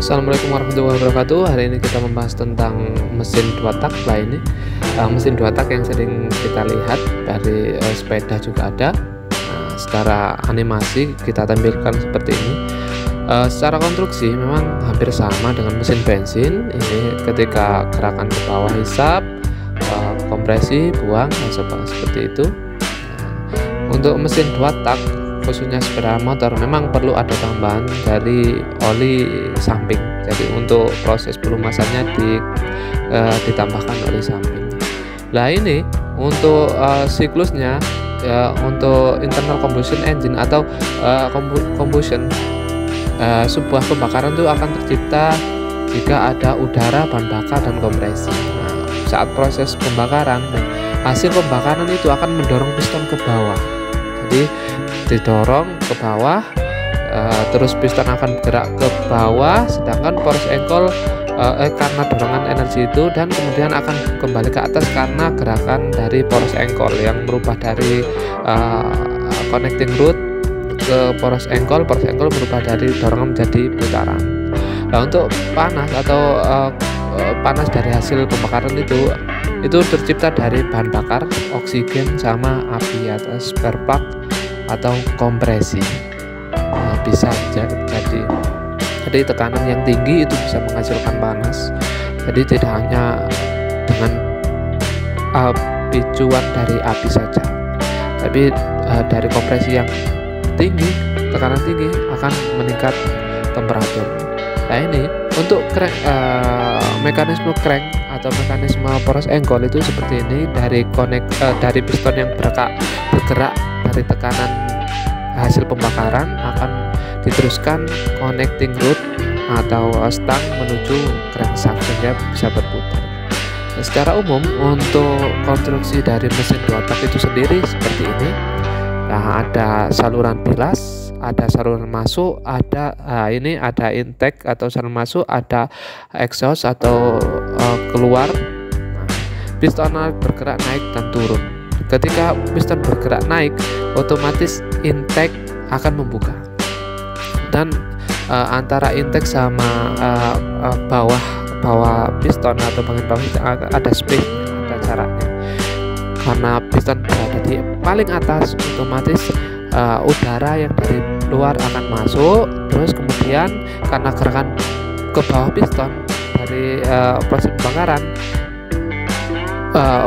Assalamualaikum warahmatullahi wabarakatuh. Hari ini kita membahas tentang mesin 2 tak. Nah, ini mesin 2 tak yang sering kita lihat dari sepeda juga ada. Secara animasi kita tampilkan seperti ini. Secara konstruksi memang hampir sama dengan mesin bensin. Ini ketika gerakan ke bawah hisap, kompresi, buang, seperti itu. Untuk mesin 2 tak khususnya sepeda motor memang perlu ada tambahan dari oli samping. Jadi untuk proses pelumasannya ditambahkan oli samping. Nah, ini untuk siklusnya untuk internal combustion engine atau combustion, sebuah pembakaran itu akan tercipta jika ada udara, bahan bakar, dan kompresi. Nah, saat proses pembakaran, hasil pembakaran itu akan mendorong piston ke bawah. Jadi didorong ke bawah, terus piston akan bergerak ke bawah, sedangkan poros engkol karena dorongan energi itu, dan kemudian akan kembali ke atas karena gerakan dari poros engkol yang merubah dari connecting rod ke poros engkol berubah dari dorongan menjadi putaran. Nah, untuk panas atau panas dari hasil pembakaran itu tercipta dari bahan bakar, oksigen, sama api atau spark plug atau kompresi. Bisa jadi tekanan yang tinggi itu bisa menghasilkan panas. Jadi tidak hanya dengan picuan dari api saja, tapi dari kompresi yang tinggi, tekanan tinggi akan meningkat temperatur. Nah, ini untuk mekanisme crank atau mekanisme poros engkol itu seperti ini. Dari piston yang bergerak dari tekanan hasil pembakaran akan diteruskan connecting rod atau stang menuju crankshaft sehingga bisa berputar. Nah, secara umum untuk konstruksi dari mesin 2 tak itu sendiri seperti ini. Nah, ada saluran bilas, ada saluran masuk, ada intake atau saluran masuk, ada exhaust atau keluar. Nah, piston bergerak naik dan turun. Ketika piston bergerak naik, otomatis intake akan membuka, dan antara intake sama bawah piston atau bagian bawah piston ada space, ada jaraknya. Karena piston berada di paling atas, otomatis udara yang dari luar akan masuk, terus kemudian karena gerakan ke bawah piston dari proses pembakaran,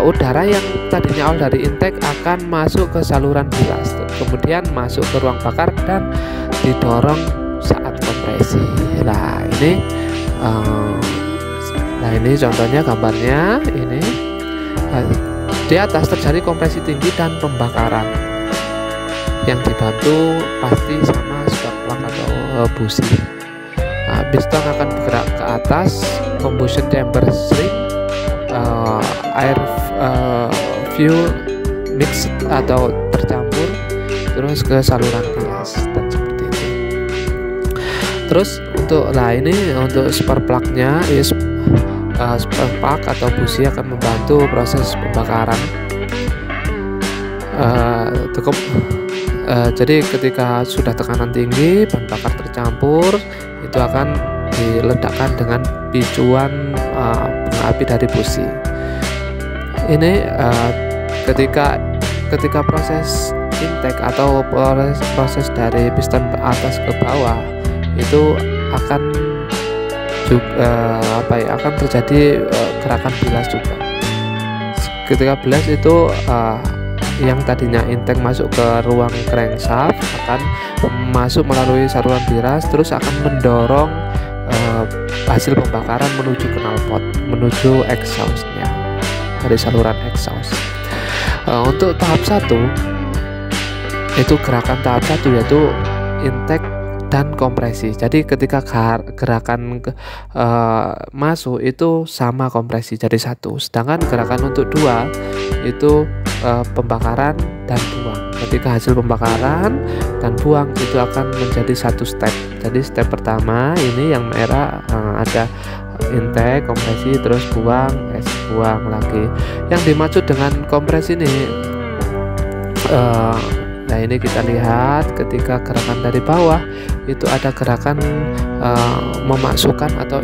udara yang tadinya awal dari intake akan masuk ke saluran bilas, kemudian masuk ke ruang bakar dan didorong saat kompresi. Nah, ini contohnya, gambarnya ini. Di atas terjadi kompresi tinggi dan pembakaran yang dibantu pasti sama spark plug atau busi. Nah, piston akan bergerak ke atas, combustion chamber shrink, air fuel mix atau tercampur, terus ke saluran bilas, dan seperti itu. Terus untuk spark plug-nya, spark plug atau busi akan membantu proses pembakaran. Jadi ketika sudah tekanan tinggi, bahan bakar tercampur, itu akan diledakkan dengan picuan api dari busi. Ini ketika proses intake atau proses dari piston ke atas ke bawah itu akan akan terjadi gerakan bilas juga. Ketika bilas itu yang tadinya intake masuk ke ruang crankshaft akan masuk melalui saluran bilas, terus akan mendorong hasil pembakaran menuju knalpot, menuju exhaustnya dari saluran exhaust. Untuk tahap 1 itu gerakan tahap 1 yaitu intake dan kompresi. Jadi ketika gerakan masuk itu sama kompresi jadi satu, sedangkan gerakan untuk 2 itu pembakaran dan buang. Ketika hasil pembakaran dan buang itu akan menjadi satu step. Jadi step pertama ini yang merah ada intake, kompresi, terus buang lagi. Yang dimaksud dengan kompresi ini Nah ini kita lihat ketika gerakan dari bawah itu ada gerakan memasukkan atau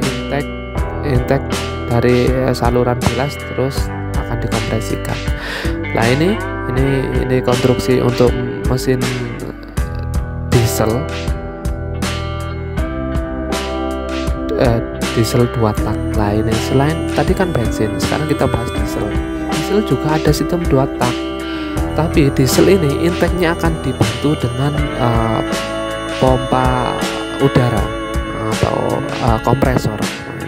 intake dari saluran bilas terus akan dikompresikan. Nah ini konstruksi untuk mesin diesel diesel 2 tak. Nah ini selain tadi kan bensin, sekarang kita bahas diesel. Diesel juga ada sistem 2 tak, tapi diesel ini intake-nya akan dibantu dengan pompa udara atau kompresor.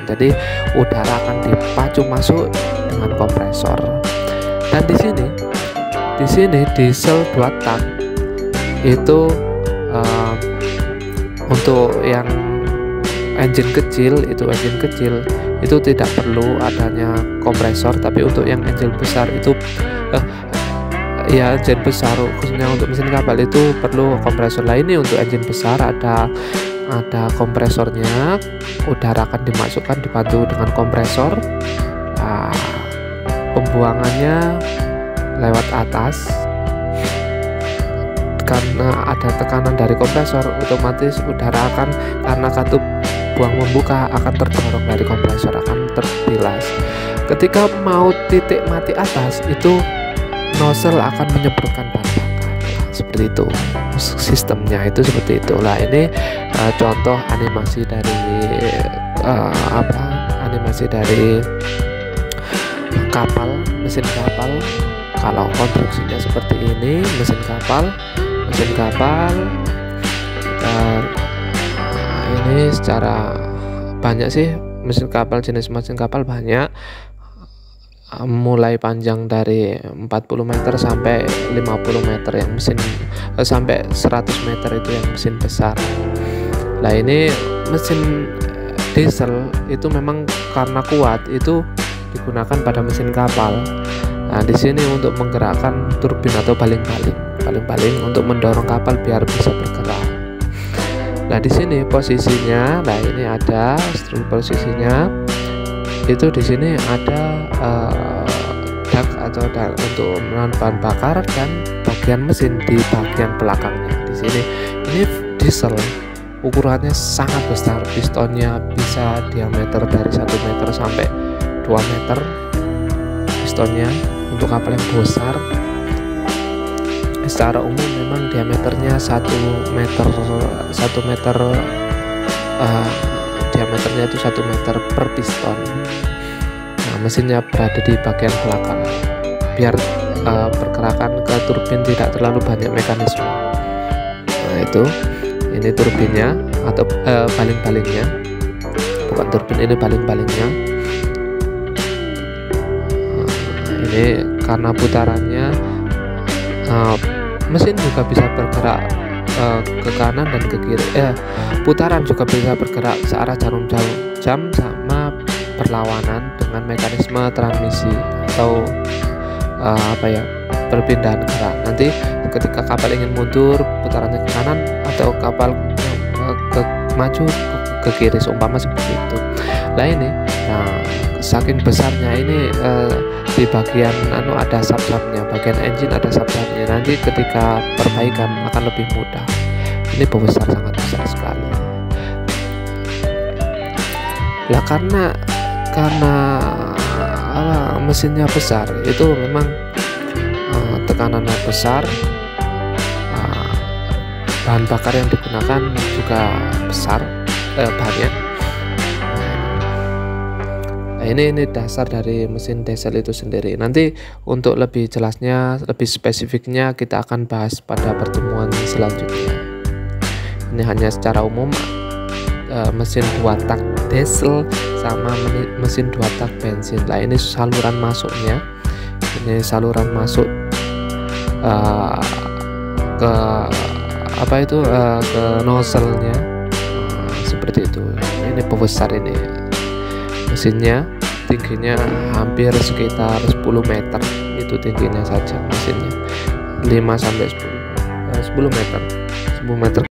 Jadi udara akan dipacu masuk dengan kompresor. Dan di sini diesel 2 tak itu untuk yang engine kecil itu tidak perlu adanya kompresor, tapi untuk yang engine besar itu engine besar khususnya untuk mesin kapal itu perlu kompresor. Lah ini untuk engine besar ada kompresornya, udara akan dimasukkan dibantu dengan kompresor. Pembuangannya lewat atas. Karena ada tekanan dari kompresor, otomatis udara akan, karena katup buang membuka, akan terdorong dari kompresor, akan terbilas. Ketika mau titik mati atas itu nozzle akan menyemprotkan bahan bakar. Seperti itu sistemnya, itu seperti itu. Lah ini contoh animasi dari kapal, mesin kapal. Kalau konstruksinya seperti ini, mesin kapal ini secara banyak sih mesin kapal, jenis mesin kapal banyak, mulai panjang dari 40 meter sampai 50 meter yang mesin sampai 100 meter itu yang mesin besar. Nah ini mesin diesel itu memang karena kuat itu digunakan pada mesin kapal. Nah di sini untuk menggerakkan turbin atau baling-baling untuk mendorong kapal biar bisa bergerak. Nah di sini posisinya, nah ini ada posisinya itu, di sini ada dak atau untuk menahan bahan bakar dan bagian mesin di bagian belakangnya. Di sini ini diesel ukurannya sangat besar, pistonnya bisa diameter dari 1 meter sampai 2 meter pistonnya untuk kapal yang besar. Secara umum memang diameternya 1 meter, diameternya itu 1 meter per piston. Nah mesinnya berada di bagian belakang biar pergerakan ke turbin tidak terlalu banyak mekanisme. Nah itu, ini turbinnya atau baling-balingnya, bukan turbin, ini baling-balingnya. Ini karena putarannya mesin juga bisa bergerak ke kanan dan ke kiri. Putaran juga bisa bergerak searah jarum jam sama berlawanan dengan mekanisme transmisi atau perpindahan gerak. Nanti ketika kapal ingin mundur putarannya ke kanan atau kapal maju ke kiri, seumpama seperti itu. Nah ini, saking besarnya ini di bagian ada sub-subnya, bagian engine ada sub-subnya. Nanti ketika perbaikan akan lebih mudah. Ini sangat besar sekali. Lah karena mesinnya besar, itu memang tekanannya besar, bahan bakar yang digunakan juga besar, banyak. Ini dasar dari mesin diesel itu sendiri. Nanti untuk lebih jelasnya, lebih spesifiknya kita akan bahas pada pertemuan selanjutnya. Ini hanya secara umum mesin 2 tak diesel sama mesin 2 tak bensin. Nah ini saluran masuknya, ini saluran masuk ke ke nozzle-nya, seperti itu. Ini pembesar, ini mesinnya tingginya hampir sekitar 10 meter, itu tingginya saja mesinnya 5 sampai 10 meter